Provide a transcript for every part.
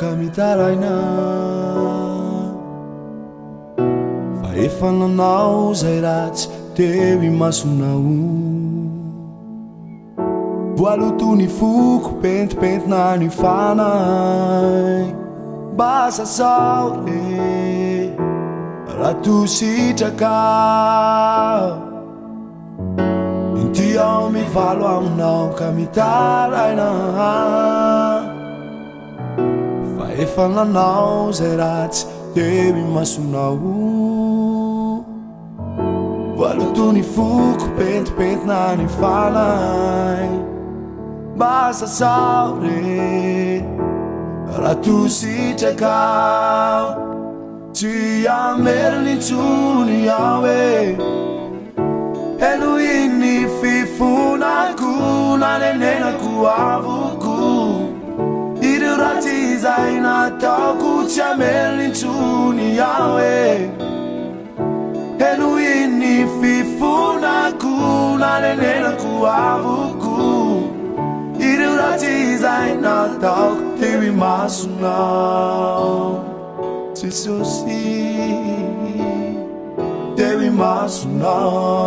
ka mitaraina fa efa nanao zay ratsy teo imasonao voalotony foko pentipentina ny fanay basa sao re raha tositraka inty ao mivalo aminao ka mitaraina fa efa nanao zay ratsy teo imasonao voalotony foko pentipentina ny fanay basa sao re raha tositraka tsy ameriny intsony aho e eno iny fifonako nanenenako avoko ireo ratsy zay nataoko tsy ameriny intsony aho e eno iny fifonako nanenenako avoko ireo ratsy zay nataoko teo imasonao Jesosy teo imasonao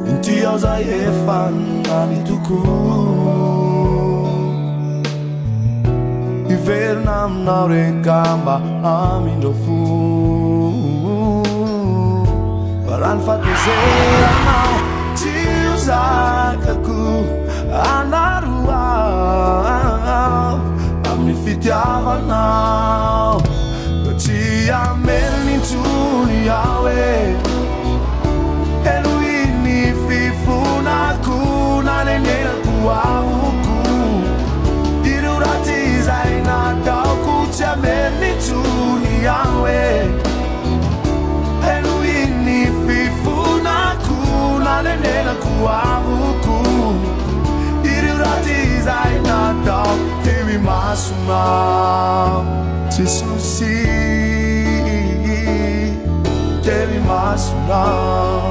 inty ao zay efa nanitoko iverina aminao rekamba amindreo fo Varany fatezeranao tsy hozakako anaroao amin'ny fitiavanao ka tsy ameriny intsony aho e eno iny fifonako nanenenako avoko ireo ratsy zay nataoko tsy ameriny intsony aho e eno iny fifonako nanenenako avoko ireo ratsy zay nataoko teo imasonao Jesosy teo imasonao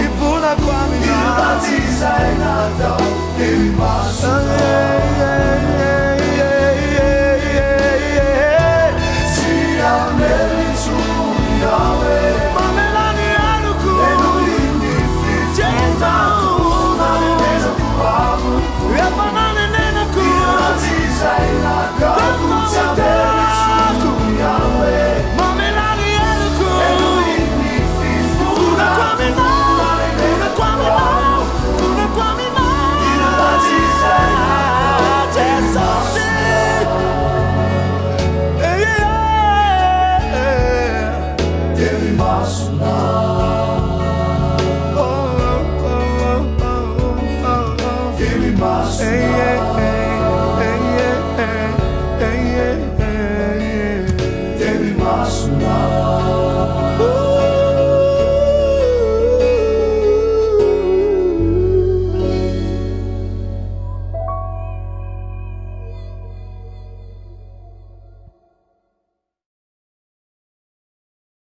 Ivuna kwa mina, ivuna kwa mina,